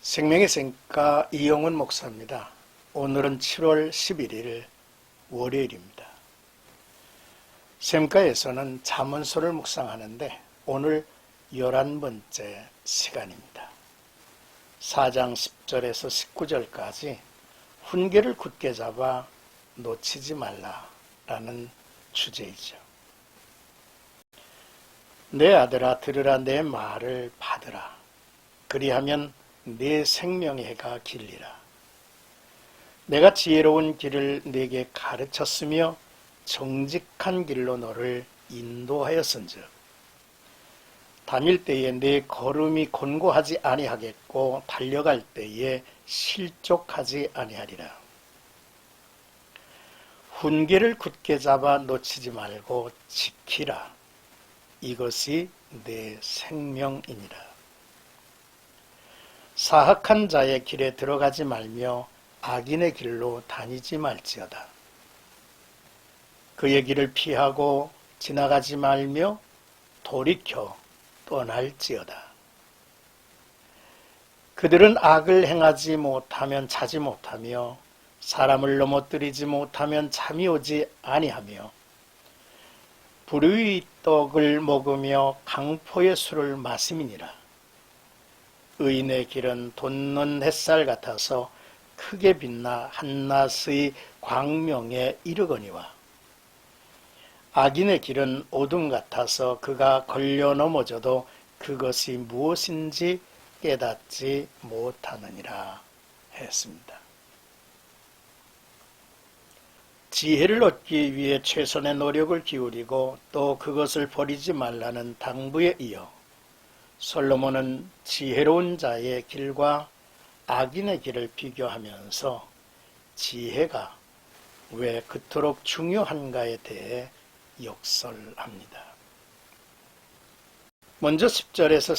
생명의 샘가 이영훈 목사입니다. 오늘은 7월 11일 월요일입니다. 샘가에서는 잠언서를 묵상하는데 오늘 11번째 시간입니다. 4장 10절에서 19절까지 훈계를 굳게 잡아 놓치지 말라라는 주제이죠. 내 아들아 들으라, 내 말을 받으라. 그리하면 내 생명의 해가 길리라. 내가 지혜로운 길을 네게 가르쳤으며 정직한 길로 너를 인도하였은즉 다닐 때에 내 걸음이 곤고하지 아니하겠고 달려갈 때에 실족하지 아니하리라. 훈계를 굳게 잡아 놓치지 말고 지키라. 이것이 내 생명이니라. 사악한 자의 길에 들어가지 말며 악인의 길로 다니지 말지어다. 그의 길을 피하고 지나가지 말며 돌이켜 떠날지어다. 그들은 악을 행하지 못하면 자지 못하며 사람을 넘어뜨리지 못하면 잠이 오지 아니하며 불의의 떡을 먹으며 강포의 술을 마심이니라. 의인의 길은 돋는 햇살 같아서 크게 빛나 한낮의 광명에 이르거니와 악인의 길은 어둠 같아서 그가 걸려 넘어져도 그것이 무엇인지 깨닫지 못하느니라 했습니다. 지혜를 얻기 위해 최선의 노력을 기울이고 또 그것을 버리지 말라는 당부에 이어 솔로몬은 지혜로운 자의 길과 악인의 길을 비교하면서 지혜가 왜 그토록 중요한가에 대해 역설합니다. 먼저 10절에서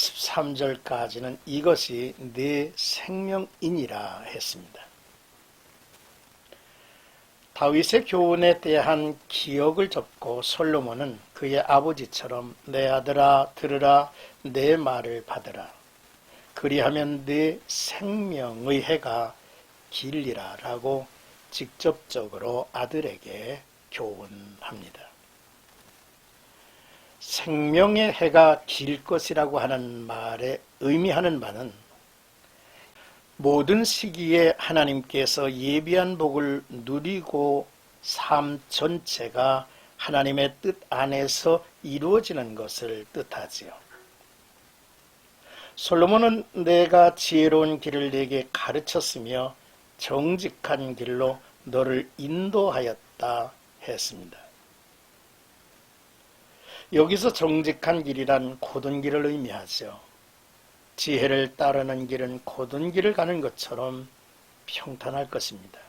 13절까지는 이것이 내 생명이니라 했습니다. 다윗의 교훈에 대한 기억을 접고 솔로몬은 그의 아버지처럼 내 아들아 들으라, 내 말을 받으라. 그리하면 내 생명의 해가 길리라 라고 직접적으로 아들에게 교훈합니다. 생명의 해가 길 것이라고 하는 말에 의미하는 바는 모든 시기에 하나님께서 예비한 복을 누리고 삶 전체가 하나님의 뜻 안에서 이루어지는 것을 뜻하지요. 솔로몬은 내가 지혜로운 길을 네게 가르쳤으며 정직한 길로 너를 인도하였다 했습니다. 여기서 정직한 길이란 곧은 길을 의미하죠. 지혜를 따르는 길은 곧은 길을 가는 것처럼 평탄할 것입니다.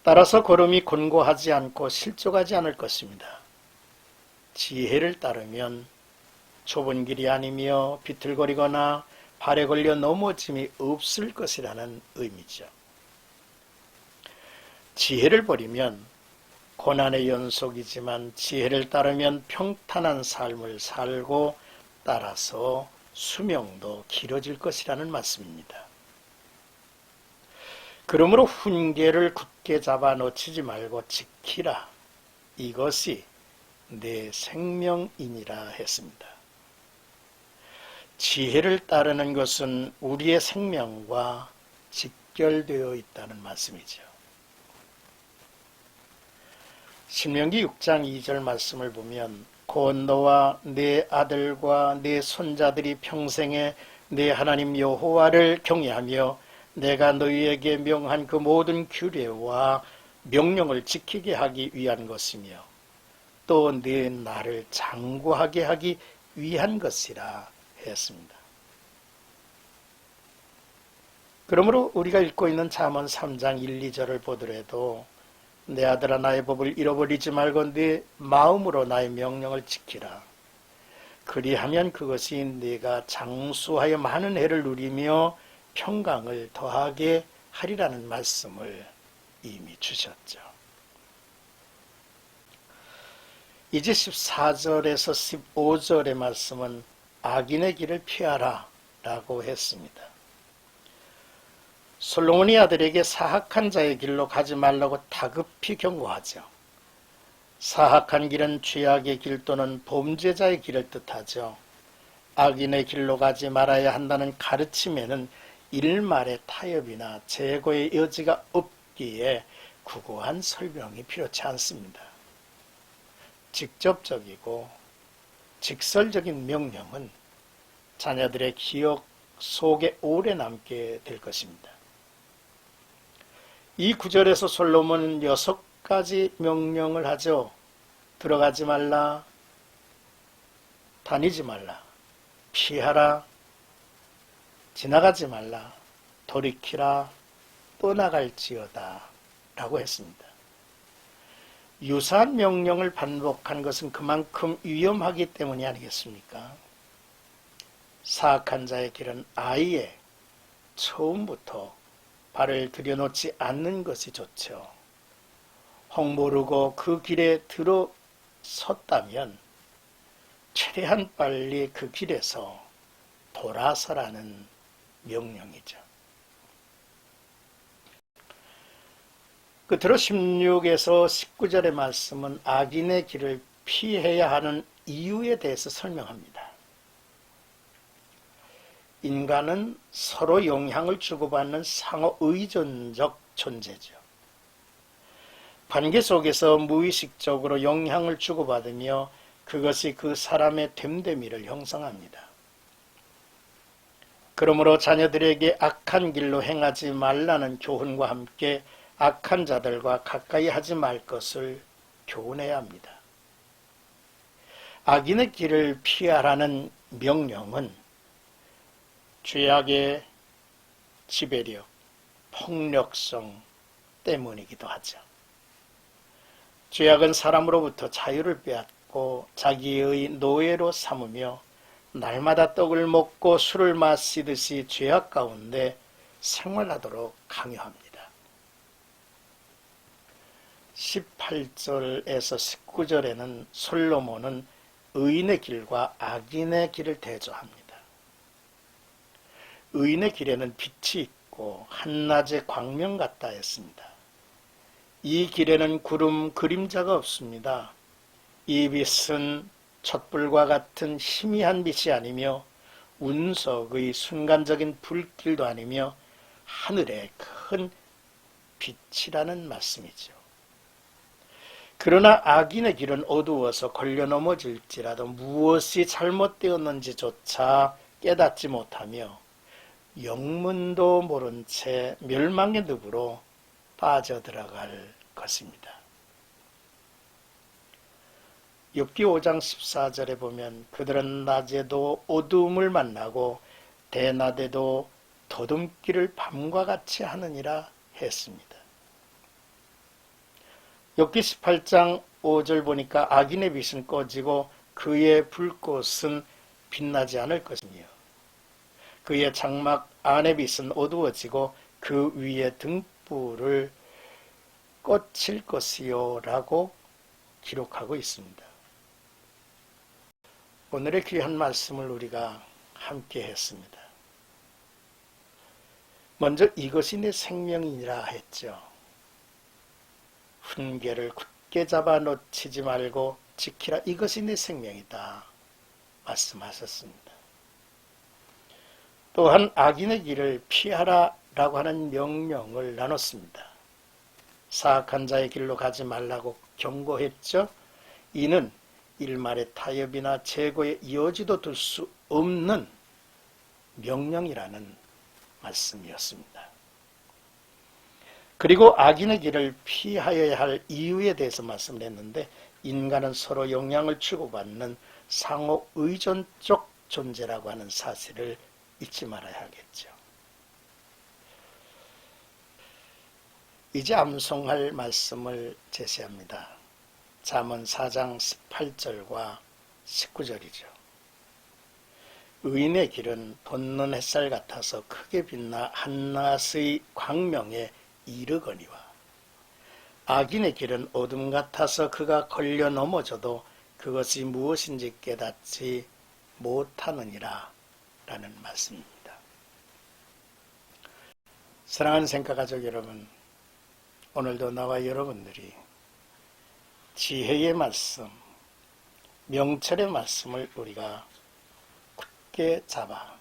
따라서 걸음이 곤고하지 않고 실족하지 않을 것입니다. 지혜를 따르면 좁은 길이 아니며 비틀거리거나 발에 걸려 넘어짐이 없을 것이라는 의미죠. 지혜를 버리면 고난의 연속이지만 지혜를 따르면 평탄한 삶을 살고 따라서 수명도 길어질 것이라는 말씀입니다. 그러므로 훈계를 굳게 잡아 놓치지 말고 지키라. 이것이 내 생명이니라 했습니다. 지혜를 따르는 것은 우리의 생명과 직결되어 있다는 말씀이죠. 신명기 6장 2절 말씀을 보면 곧 너와 네 아들과 네 손자들이 평생에 네 하나님 여호와를 경외하며 내가 너희에게 명한 그 모든 규례와 명령을 지키게 하기 위한 것이며 또 네 나를 장구하게 하기 위한 것이라 했습니다. 그러므로 우리가 읽고 있는 잠언 3장 1, 2절을 보더라도 내 아들아 나의 법을 잃어버리지 말고 네 마음으로 나의 명령을 지키라. 그리하면 그것이 네가 장수하여 많은 해를 누리며 평강을 더하게 하리라는 말씀을 이미 주셨죠. 이제 14절에서 15절의 말씀은 악인의 길을 피하라 라고 했습니다. 솔로몬이 아들에게 사악한 자의 길로 가지 말라고 다급히 경고하죠. 사악한 길은 죄악의 길 또는 범죄자의 길을 뜻하죠. 악인의 길로 가지 말아야 한다는 가르침에는 일말의 타협이나 재고의 여지가 없기에 구구한 설명이 필요치 않습니다. 직접적이고 직설적인 명령은 자녀들의 기억 속에 오래 남게 될 것입니다. 이 구절에서 솔로몬은 6가지 명령을 하죠. 들어가지 말라, 다니지 말라, 피하라, 지나가지 말라, 돌이키라, 떠나갈지어다 라고 했습니다. 유사한 명령을 반복한 것은 그만큼 위험하기 때문이 아니겠습니까? 사악한 자의 길은 아예 처음부터 발을 들여놓지 않는 것이 좋죠. 혹 모르고 그 길에 들어섰다면 최대한 빨리 그 길에서 돌아서라는 명령이죠. 끝으로 16에서 19절의 말씀은 악인의 길을 피해야 하는 이유에 대해서 설명합니다. 인간은 서로 영향을 주고받는 상호 의존적 존재죠. 관계 속에서 무의식적으로 영향을 주고받으며 그것이 그 사람의 됨됨이를 형성합니다. 그러므로 자녀들에게 악한 길로 행하지 말라는 교훈과 함께 악한 자들과 가까이 하지 말 것을 교훈해야 합니다. 악인의 길을 피하라는 명령은 죄악의 지배력, 폭력성 때문이기도 하죠. 죄악은 사람으로부터 자유를 빼앗고 자기의 노예로 삼으며 날마다 떡을 먹고 술을 마시듯이 죄악 가운데 생활하도록 강요합니다. 18절에서 19절에는 솔로몬은 의인의 길과 악인의 길을 대조합니다. 의인의 길에는 빛이 있고 한낮의 광명 같다 했습니다. 이 길에는 구름 그림자가 없습니다. 이 빛은 촛불과 같은 희미한 빛이 아니며 운석의 순간적인 불길도 아니며 하늘의 큰 빛이라는 말씀이죠. 그러나 악인의 길은 어두워서 걸려 넘어질지라도 무엇이 잘못되었는지조차 깨닫지 못하며 영문도 모른 채 멸망의 늪으로 빠져들어갈 것입니다. 욥기 5장 14절에 보면 그들은 낮에도 어두움을 만나고 대낮에도 더듬기를 밤과 같이 하느니라 했습니다. 욥기 18장 5절 보니까 악인의 빛은 꺼지고 그의 불꽃은 빛나지 않을 것이며 그의 장막 안의 빛은 어두워지고 그 위에 등불을 꺼칠 것이요 라고 기록하고 있습니다. 오늘의 귀한 말씀을 우리가 함께 했습니다. 먼저 이것이 내 생명이니라 했죠. 훈계를 굳게 잡아 놓치지 말고 지키라. 이것이 내 생명이다 말씀하셨습니다. 또한 악인의 길을 피하라 라고 하는 명령을 나눴습니다. 사악한 자의 길로 가지 말라고 경고했죠. 이는 일말의 타협이나 재고의 여지도 둘 수 없는 명령이라는 말씀이었습니다. 그리고 악인의 길을 피하여야 할 이유에 대해서 말씀을 했는데 인간은 서로 영향을 주고받는 상호 의존적 존재라고 하는 사실을 잊지 말아야 하겠죠. 이제 암송할 말씀을 제시합니다. 잠언 4장 18절과 19절이죠. 의인의 길은 돋는 햇살 같아서 크게 빛나 한낮의 광명에 이르거니와 악인의 길은 어둠 같아서 그가 걸려 넘어져도 그것이 무엇인지 깨닫지 못하느니라 라는 말씀입니다. 사랑하는 생가가족 여러분, 오늘도 나와 여러분들이 지혜의 말씀, 명철의 말씀을 우리가 굳게 잡아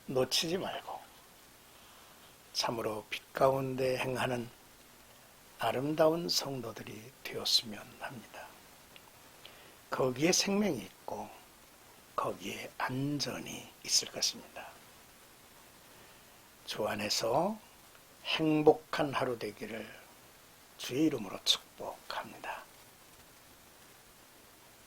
놓치지 말고 참으로 빛 가운데 행하는 아름다운 성도들이 되었으면 합니다. 거기에 생명이 있고 거기에 안전이 있을 것입니다. 주 안에서 행복한 하루 되기를 주의 이름으로 축복합니다.